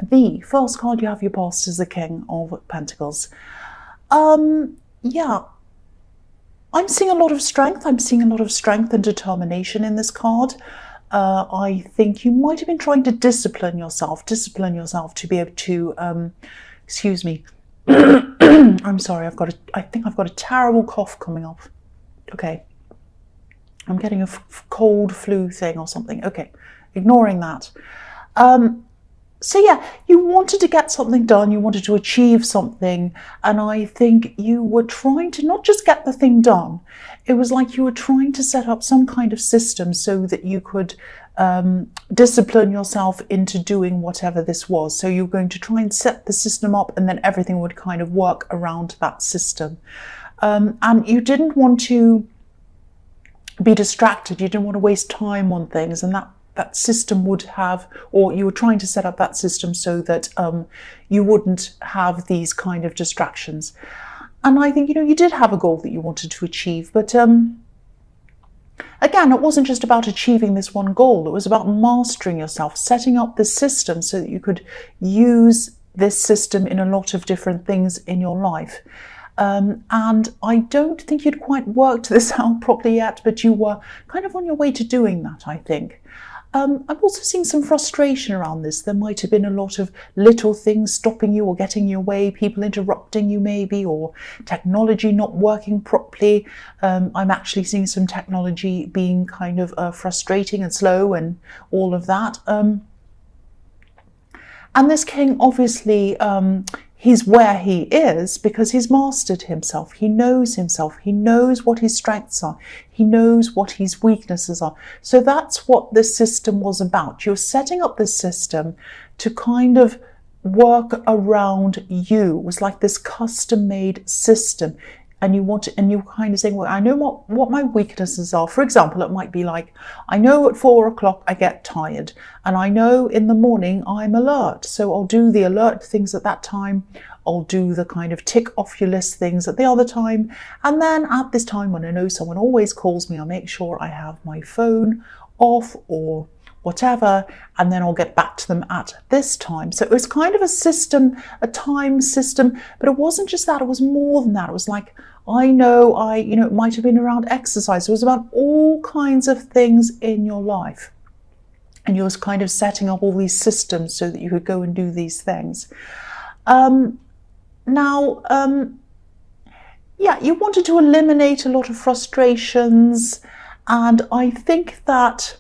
The first card you have your past is the King of Pentacles. Yeah, I'm seeing a lot of strength. I'm seeing a lot of strength and determination in this card. I think you might have been trying to discipline yourself to be able to, excuse me. I'm sorry, I think I've got a terrible cough coming up. Okay. I'm getting a cold flu thing or something. Okay, ignoring that. So yeah, you wanted to get something done, you wanted to achieve something, and I think you were trying to not just get the thing done, it was like you were trying to set up some kind of system so that you could discipline yourself into doing whatever this was. So you're going to try and set the system up, and then everything would kind of work around that system. And you didn't want to be distracted, you didn't want to waste time on things, and that system would have, or you were trying to set up that system so that you wouldn't have these kind of distractions. And I think, you did have a goal that you wanted to achieve, but again, it wasn't just about achieving this one goal, it was about mastering yourself, setting up this system so that you could use this system in a lot of different things in your life. And I don't think you'd quite worked this out properly yet, but you were kind of on your way to doing that, I think. I'm also seeing some frustration around this. There might have been a lot of little things stopping you or getting in your way, people interrupting you maybe, or technology not working properly. I'm actually seeing some technology being kind of frustrating and slow and all of that. And this king, obviously, he's where he is because he's mastered himself. He knows what his strengths are. He knows what his weaknesses are. So that's what this system was about. You're setting up this system to kind of work around you. It was like this custom-made system. And you're kind of saying, well, I know what my weaknesses are. For example, it might be like, I know at 4 o'clock I get tired, and I know in the morning I'm alert. So I'll do the alert things at that time. I'll do the kind of tick off your list things at the other time. And then at this time when I know someone always calls me, I'll make sure I have my phone off or whatever, and then I'll get back to them at this time. So it was kind of a system, a time system, but it wasn't just that, it was more than that. It was like, I know, it might have been around exercise. It was about all kinds of things in your life. And you was kind of setting up all these systems so that you could go and do these things. Yeah, you wanted to eliminate a lot of frustrations. And I think that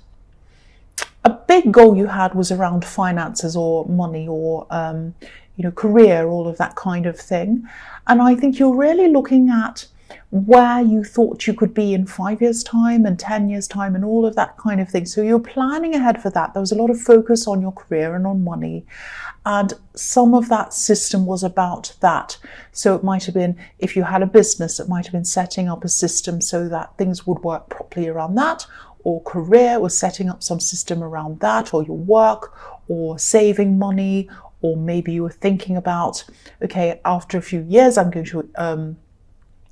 a big goal you had was around finances or money or, career, all of that kind of thing. And I think you're really looking at where you thought you could be in 5 years' time and 10 years' time and all of that kind of thing. So you're planning ahead for that. There was a lot of focus on your career and on money. And some of that system was about that. So it might have been, if you had a business, it might have been setting up a system so that things would work properly around that. Or career was setting up some system around that, or your work, or saving money, or maybe you were thinking about, okay, after a few years, I'm going to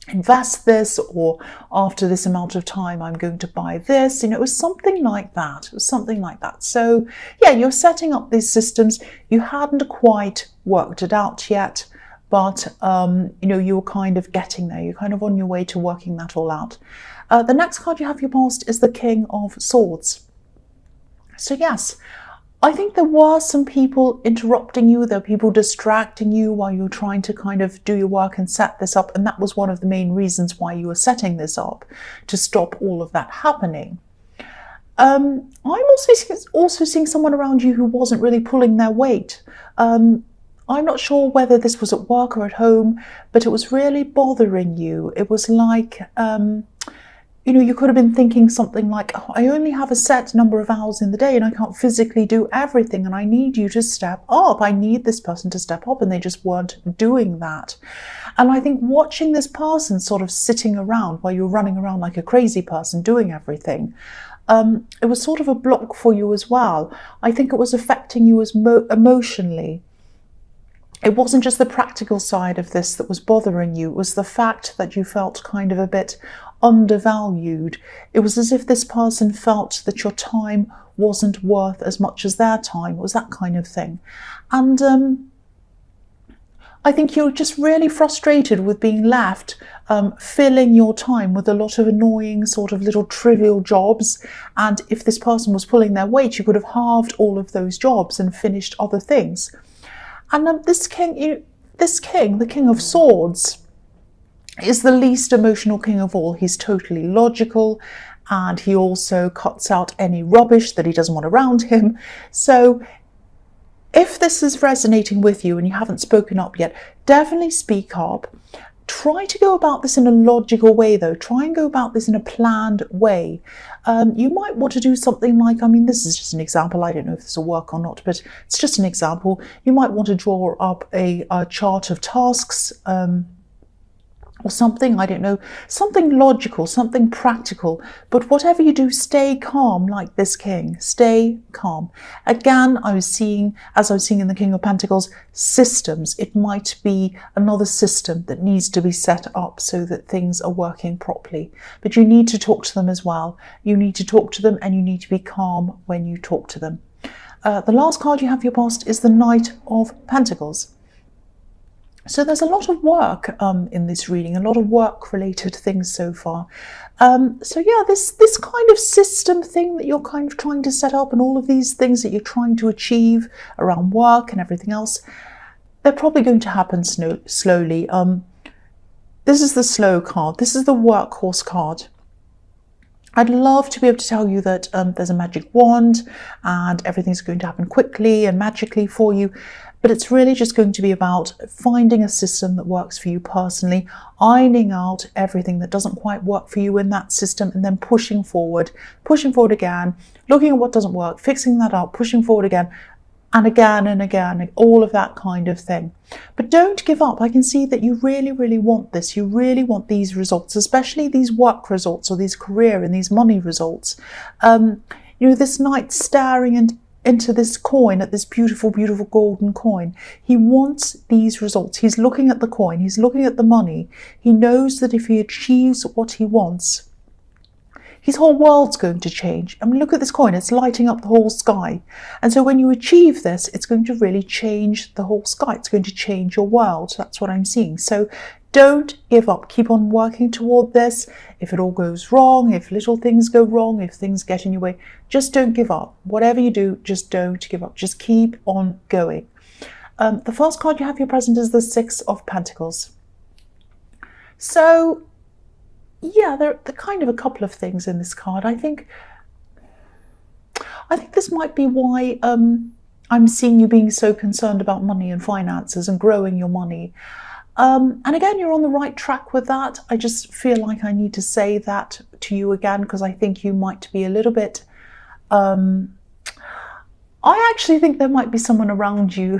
invest this, or after this amount of time, I'm going to buy this. It was something like that. It was something like that. So yeah, you're setting up these systems. You hadn't quite worked it out yet, but you were kind of getting there. You're kind of on your way to working that all out. The next card you have your past is the King of Swords. So yes, I think there were some people interrupting you, there were people distracting you while you were trying to kind of do your work and set this up, and that was one of the main reasons why you were setting this up, to stop all of that happening. I'm also seeing someone around you who wasn't really pulling their weight. I'm not sure whether this was at work or at home, but it was really bothering you. It was like, you could have been thinking something like, oh, I only have a set number of hours in the day and I can't physically do everything, and I need you to step up. I need this person to step up, and they just weren't doing that. And I think watching this person sort of sitting around while you're running around like a crazy person doing everything, it was sort of a block for you as well. I think it was affecting you as emotionally. It wasn't just the practical side of this that was bothering you. It was the fact that you felt kind of a bit undervalued. It was as if this person felt that your time wasn't worth as much as their time. It was that kind of thing. And I think you're just really frustrated with being left filling your time with a lot of annoying sort of little trivial jobs. And if this person was pulling their weight, you could have halved all of those jobs and finished other things. And this king, the King of Swords, is the least emotional king of all. He's totally logical, and he also cuts out any rubbish that he doesn't want around him. So if this is resonating with you and you haven't spoken up yet, definitely speak up. Try to go about this in a logical way, though. Try and go about this in a planned way. You might want to do something like, I mean, this is just an example. I don't know if this will work or not, but it's just an example. You might want to draw up a chart of tasks, or something, I don't know, something logical, something practical. But whatever you do, stay calm like this king. Stay calm. Again, as I was seeing in the King of Pentacles, systems. It might be another system that needs to be set up so that things are working properly. But you need to talk to them as well. You need to talk to them, and you need to be calm when you talk to them. The last card you have for your past is the Knight of Pentacles. So there's a lot of work in this reading, a lot of work-related things so far. So yeah, this kind of system thing that you're kind of trying to set up, and all of these things that you're trying to achieve around work and everything else, they're probably going to happen slowly. This is the slow card. This is the workhorse card. I'd love to be able to tell you that there's a magic wand and everything's going to happen quickly and magically for you. But it's really just going to be about finding a system that works for you personally, ironing out everything that doesn't quite work for you in that system, and then pushing forward again, looking at what doesn't work, fixing that up, pushing forward again, and again, all of that kind of thing. But don't give up. I can see that you really, really want this. You really want these results, especially these work results or these career and these money results. This knight staring into this coin, at this beautiful, beautiful golden coin. He wants these results. He's looking at the coin. He's looking at the money. He knows that if he achieves what he wants, his whole world's going to change. I mean, look at this coin. It's lighting up the whole sky. And so when you achieve this, it's going to really change the whole sky. It's going to change your world. That's what I'm seeing. So don't give up. Keep on working toward this. If it all goes wrong, if little things go wrong, if things get in your way, just don't give up. Whatever you do, just don't give up. Just keep on going. The first card you have for your present is the Six of Pentacles. So, yeah, there are kind of a couple of things in this card. I think this might be why I'm seeing you being so concerned about money and finances and growing your money. And again, you're on the right track with that. I just feel like I need to say that to you again, because I think you might be a little bit... I actually think there might be someone around you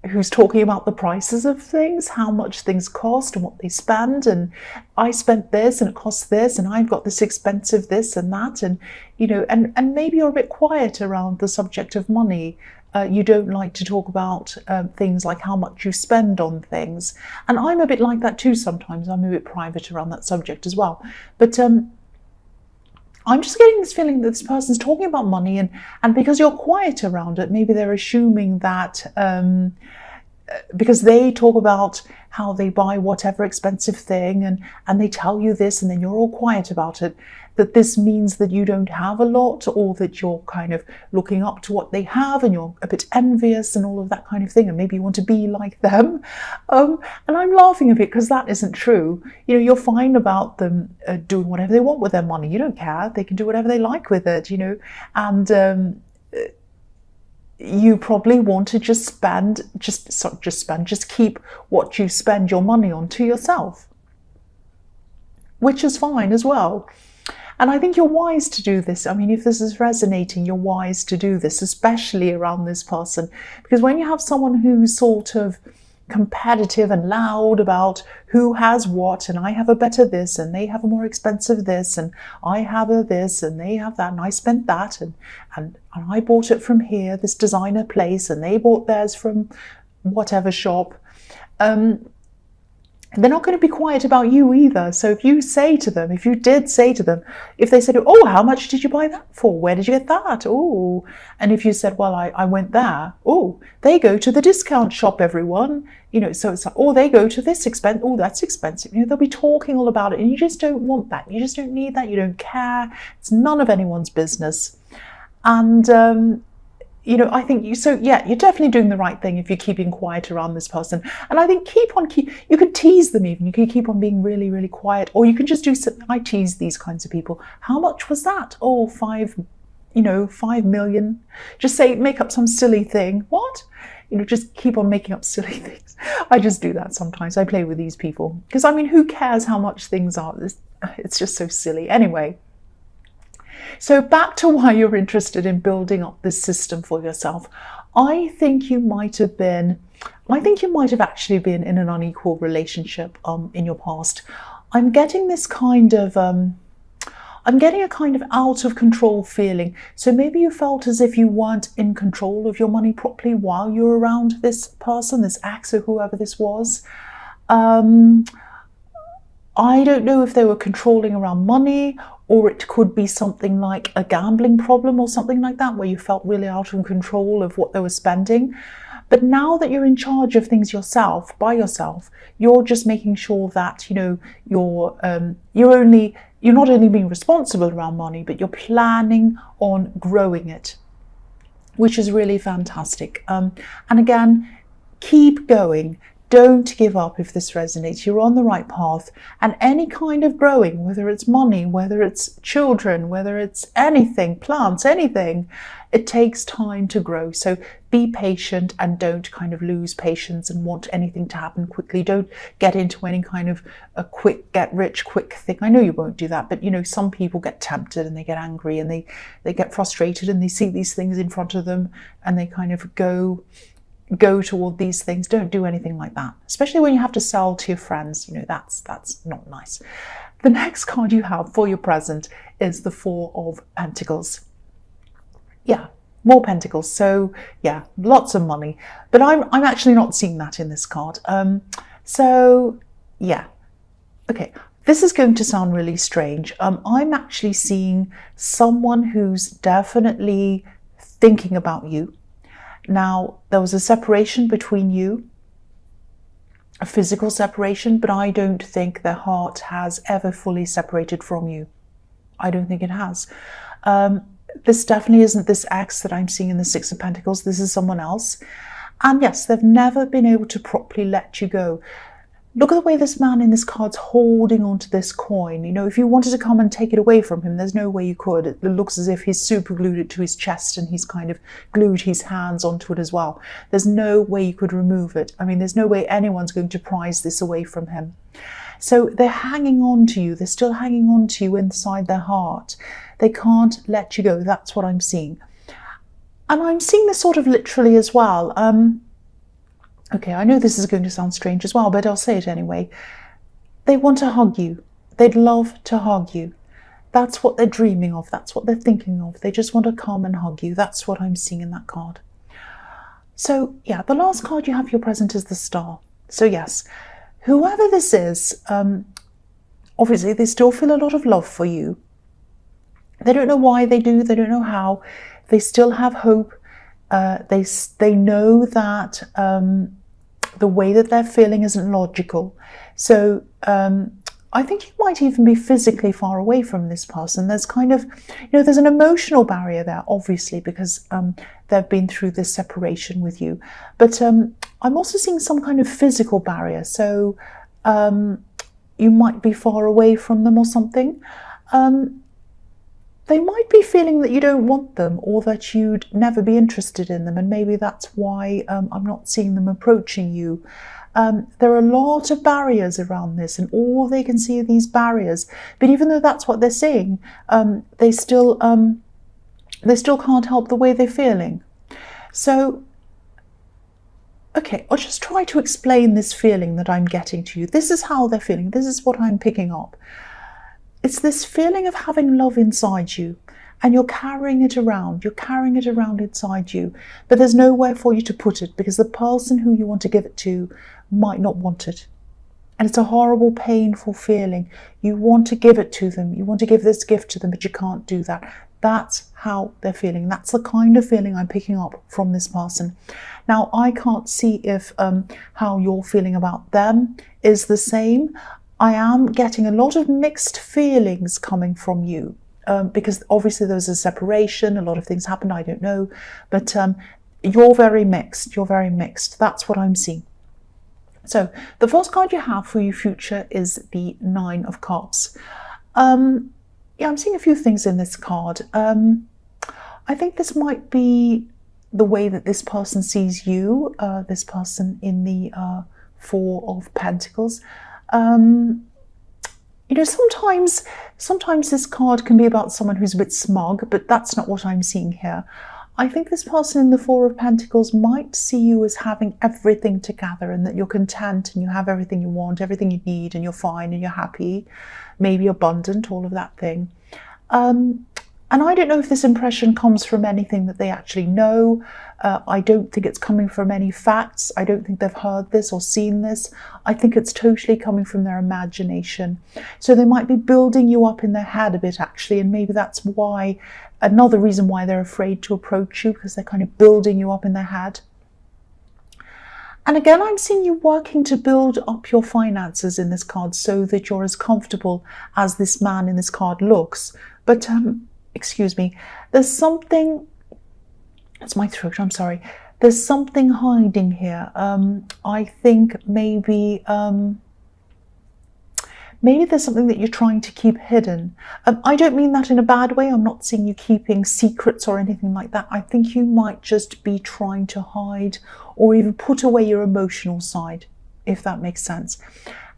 who's talking about the prices of things, how much things cost and what they spend, and I spent this and it costs this, and I've got this expensive this and that, and and maybe you're a bit quiet around the subject of money. You don't like to talk about things like how much you spend on things. And I'm a bit like that too sometimes. I'm a bit private around that subject as well. But I'm just getting this feeling that this person's talking about money, and because you're quiet around it, maybe they're assuming that because they talk about how they buy whatever expensive thing and they tell you this, and then you're all quiet about it, that this means that you don't have a lot, or that you're kind of looking up to what they have and you're a bit envious and all of that kind of thing, and maybe you want to be like them. And I'm laughing a bit because that isn't true. You're fine about them doing whatever they want with their money. You don't care. They can do whatever they like with it, and you probably want to just keep what you spend your money on to yourself, which is fine as well. And I think you're wise to do this. I mean, if this is resonating, you're wise to do this, especially around this person. Because when you have someone who's sort of competitive and loud about who has what, and I have a better this, and they have a more expensive this, and I have a this, and they have that, and I spent that, and I bought it from here, this designer place, and they bought theirs from whatever shop. they're not going to be quiet about you either. So if you say to them, if you did say to them, if they said, oh, how much did you buy that for? Where did you get that? Oh, and if you said, well, I went there. Oh, they go to the discount shop, everyone. You know, so it's like, oh, they go to this expense. Oh, that's expensive. You know, they'll be talking all about it, and you just don't want that. You just don't need that. You don't care. It's none of anyone's business. And, you know, I think you're definitely doing the right thing if you're keeping quiet around this person. And I think you could tease them even. You could keep on being really, really quiet, or you can just do something. I tease these kinds of people. How much was that? Oh, 5 million. Just say, make up some silly thing. What? You know, just keep on making up silly things. I just do that sometimes. I play with these people because, I mean, who cares how much things are? It's just so silly. Anyway. So back to why you're interested in building up this system for yourself. I think you might have actually been in an unequal relationship in your past. I'm getting this kind of, I'm getting a kind of out of control feeling. So maybe you felt as if you weren't in control of your money properly while you were around this person, this ex or whoever this was. I don't know if they were controlling around money, or it could be something like a gambling problem or something like that, where you felt really out of control of what they were spending. But now that you're in charge of things yourself, by yourself, you're just making sure that, you know, you're not only being responsible around money, but you're planning on growing it, which is really fantastic. And again, keep going. Don't give up if this resonates. You're on the right path. And any kind of growing, whether it's money, whether it's children, whether it's anything, plants, anything, it takes time to grow. So be patient and don't kind of lose patience and want anything to happen quickly. Don't get into any kind of a quick get rich quick thing. I know you won't do that, but you know, some people get tempted and they get angry and they get frustrated and they see these things in front of them and they kind of go toward these things. Don't do anything like that, especially when you have to sell to your friends. You know, that's not nice. The next card you have for your present is the Four of Pentacles. Yeah, more pentacles. So yeah, lots of money, but I'm actually not seeing that in this card. So yeah, okay, this is going to sound really strange. I'm actually seeing someone who's definitely thinking about you. Now, there was a separation between you, a physical separation, but I don't think their heart has ever fully separated from you. I don't think it has. This definitely isn't this ex that I'm seeing in the Six of Pentacles. This is someone else. And yes, they've never been able to properly let you go. Look at the way this man in this card's holding onto this coin. You know, if you wanted to come and take it away from him, there's no way you could. It looks as if he's super glued it to his chest and he's kind of glued his hands onto it as well. There's no way you could remove it. I mean, there's no way anyone's going to prise this away from him. So they're hanging on to you. They're still hanging on to you inside their heart. They can't let you go. That's what I'm seeing. And I'm seeing this sort of literally as well. Okay, I know this is going to sound strange as well, but I'll say it anyway. They want to hug you. They'd love to hug you. That's what they're dreaming of. That's what they're thinking of. They just want to come and hug you. That's what I'm seeing in that card. So yeah, the last card you have for your present is the Star. So yes, whoever this is, obviously they still feel a lot of love for you. They don't know why they do. They don't know how. They still have hope. They know that the way that they're feeling isn't logical. So I think you might even be physically far away from this person. There's kind of, you know, there's an emotional barrier there, obviously, because they've been through this separation with you. But I'm also seeing some kind of physical barrier. So you might be far away from them or something. They might be feeling that you don't want them or that you'd never be interested in them. And maybe that's why I'm not seeing them approaching you. There are a lot of barriers around this and all they can see are these barriers. But even though that's what they're saying, they still can't help the way they're feeling. So, okay, I'll just try to explain this feeling that I'm getting to you. This is how they're feeling. This is what I'm picking up. It's this feeling of having love inside you and you're carrying it around. You're carrying it around inside you, but there's nowhere for you to put it because the person who you want to give it to might not want it. And it's a horrible, painful feeling. You want to give it to them. You want to give this gift to them, but you can't do that. That's how they're feeling. That's the kind of feeling I'm picking up from this person. Now, I can't see if how you're feeling about them is the same. I am getting a lot of mixed feelings coming from you because obviously there was a separation. A lot of things happened. I don't know. But you're very mixed. You're very mixed. That's what I'm seeing. So the first card you have for your future is the Nine of Cups. Yeah, I'm seeing a few things in this card. I think this might be the way that this person sees you, this person in the Four of Pentacles. You know, sometimes this card can be about someone who's a bit smug, but that's not what I'm seeing here. I think this person in the Four of Pentacles might see you as having everything together and that you're content and you have everything you want, everything you need, and you're fine and you're happy, maybe abundant, all of that thing. And I don't know if this impression comes from anything that they actually know. I don't think it's coming from any facts. I don't think they've heard this or seen this. I think it's totally coming from their imagination. So they might be building you up in their head a bit, actually, and maybe that's why, another reason why they're afraid to approach you, because they're kind of building you up in their head. And again, I'm seeing you working to build up your finances in this card so that you're as comfortable as this man in this card looks. But, excuse me, there's something, it's my throat, I'm sorry. There's something hiding here. I think maybe there's something that you're trying to keep hidden. I don't mean that in a bad way. I'm not seeing you keeping secrets or anything like that. I think you might just be trying to hide or even put away your emotional side, if that makes sense.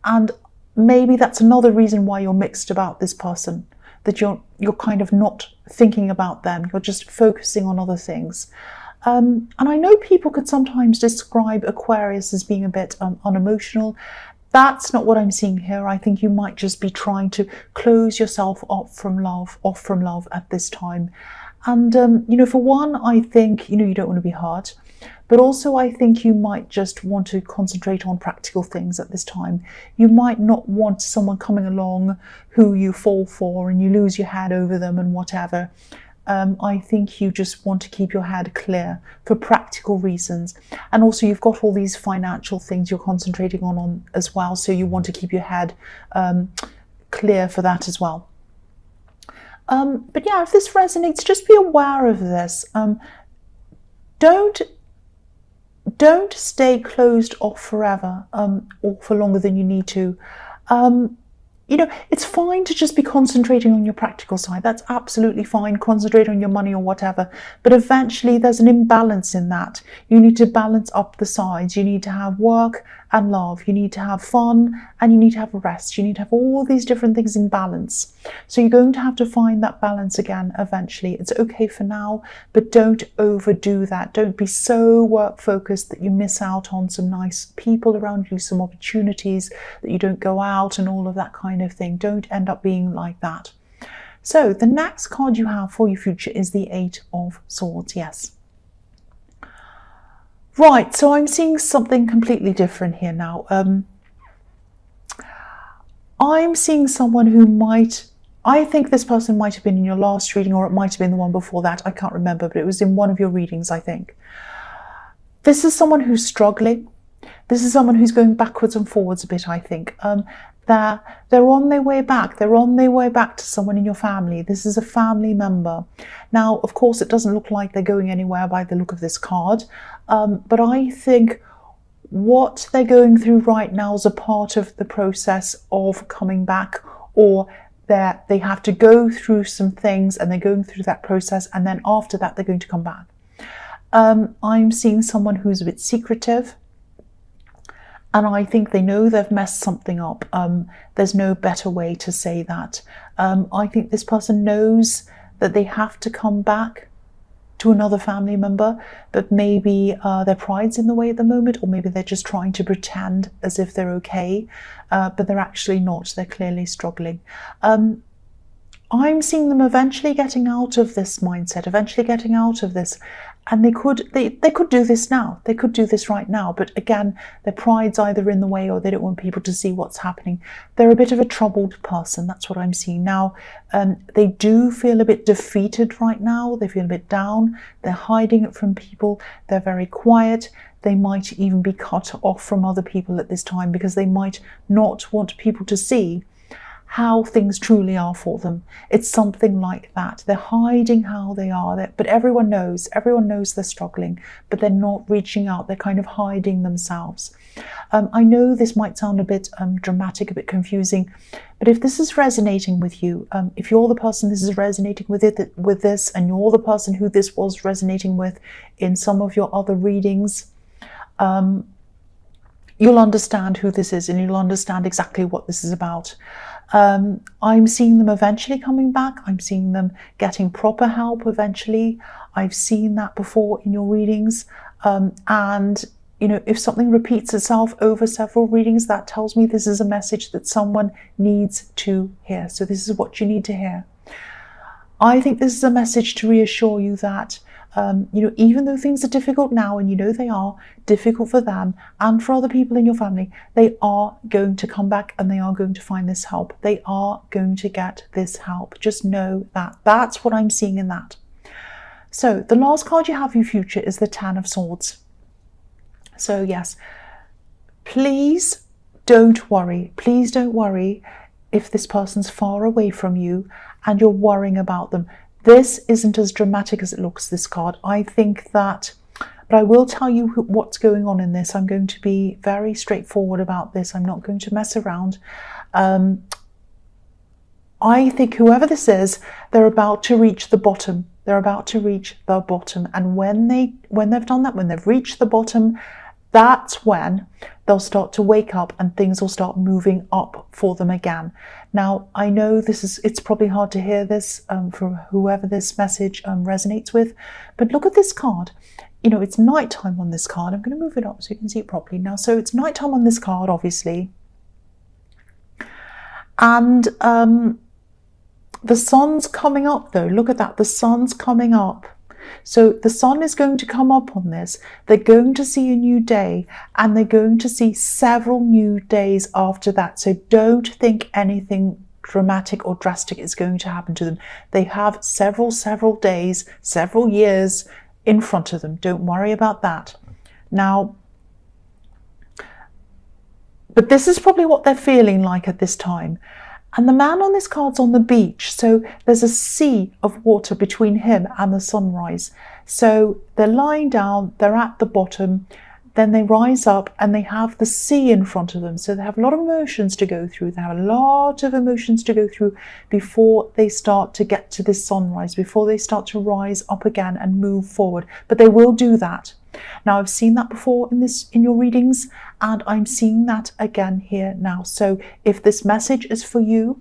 And maybe that's another reason why you're mixed about this person, that you're kind of not thinking about them. You're just focusing on other things. And I know people could sometimes describe Aquarius as being a bit unemotional. That's not what I'm seeing here. I think you might just be trying to close yourself off from love at this time. And, you know, for one, I think, you know, you don't want to be hurt. But also I think you might just want to concentrate on practical things at this time. You might not want someone coming along who you fall for and you lose your head over them and whatever. I think you just want to keep your head clear for practical reasons. And also you've got all these financial things you're concentrating on as well. So you want to keep your head clear for that as well. But yeah, if this resonates, just be aware of this. Don't stay closed off forever or for longer than you need to. You know, it's fine to just be concentrating on your practical side. That's absolutely fine. Concentrate on your money or whatever. But eventually there's an imbalance in that. You need to balance up the sides. You need to have work and love. You need to have fun and you need to have rest. You need to have all these different things in balance. So you're going to have to find that balance again eventually. It's okay for now, but don't overdo that. Don't be so work focused that you miss out on some nice people around you, some opportunities, that you don't go out and all of that kind of thing. Don't end up being like that. So the next card you have for your future is the Eight of Swords. Yes. Right, so I'm seeing something completely different here now. I'm seeing someone who I think this person might have been in your last reading, or it might have been the one before that. I can't remember, but it was in one of your readings, I think. This is someone who's struggling. This is someone who's going backwards and forwards a bit, I think. They're on their way back. They're on their way back to someone in your family. This is a family member. Now, of course, it doesn't look like they're going anywhere by the look of this card. But I think what they're going through right now is a part of the process of coming back, or that they have to go through some things and they're going through that process, and then after that they're going to come back. I'm seeing someone who's a bit secretive, and I think they know they've messed something up. There's no better way to say that. I think this person knows that they have to come back to another family member, but maybe their pride's in the way at the moment, or maybe they're just trying to pretend as if they're okay, but they're actually not. They're clearly struggling. I'm seeing them eventually getting out of this mindset, eventually getting out of this, And they could do this now. They could do this right now. But again, their pride's either in the way or they don't want people to see what's happening. They're a bit of a troubled person. That's what I'm seeing now. They do feel a bit defeated right now. They feel a bit down. They're hiding it from people. They're very quiet. They might even be cut off from other people at this time because they might not want people to see how things truly are for them. It's something like that. They're hiding how they are, but everyone knows they're struggling, but they're not reaching out. They're kind of hiding themselves. I know this might sound a bit dramatic, a bit confusing, but if this is resonating with you, if you're the person this is resonating with this, and you're the person who this was resonating with in some of your other readings, you'll understand who this is and you'll understand exactly what this is about. I'm seeing them eventually coming back. I'm seeing them getting proper help eventually. I've seen that before in your readings. And, you know, if something repeats itself over several readings, that tells me this is a message that someone needs to hear. So this is what you need to hear. I think this is a message to reassure you that you know, even though things are difficult now, and you know they are difficult for them and for other people in your family, they are going to come back and they are going to find this help. They are going to get this help. Just know that. That's what I'm seeing in that. So the last card you have in your future is the Ten of Swords. So yes, please don't worry. Please don't worry if this person's far away from you and you're worrying about them. This isn't as dramatic as it looks, this card. I think that, but I will tell you what's going on in this. I'm going to be very straightforward about this. I'm not going to mess around. I think whoever this is, they're about to reach the bottom. They're about to reach the bottom. And when they've done that, when they've reached the bottom, that's when they'll start to wake up and things will start moving up for them again. Now, I know it's probably hard to hear this for whoever this message resonates with, but look at this card. You know, it's nighttime on this card. I'm going to move it up so you can see it properly now. So it's nighttime on this card, obviously. And the sun's coming up though. Look at that. The sun's coming up. So the sun is going to come up on this. They're going to see a new day and they're going to see several new days after that. So don't think anything dramatic or drastic is going to happen to them. They have several days, several years in front of them. Don't worry about that. Now, but this is probably what they're feeling like at this time. And the man on this card's on the beach, so there's a sea of water between him and the sunrise. So they're lying down, they're at the bottom, then they rise up and they have the sea in front of them. So they have a lot of emotions to go through. They have a lot of emotions to go through before they start to get to this sunrise, before they start to rise up again and move forward. But they will do that. Now, I've seen that before in your readings, and I'm seeing that again here now. So if this message is for you,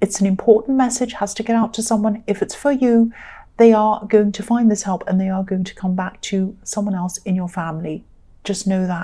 it's an important message, has to get out to someone. If it's for you, they are going to find this help and they are going to come back to someone else in your family. Just know that.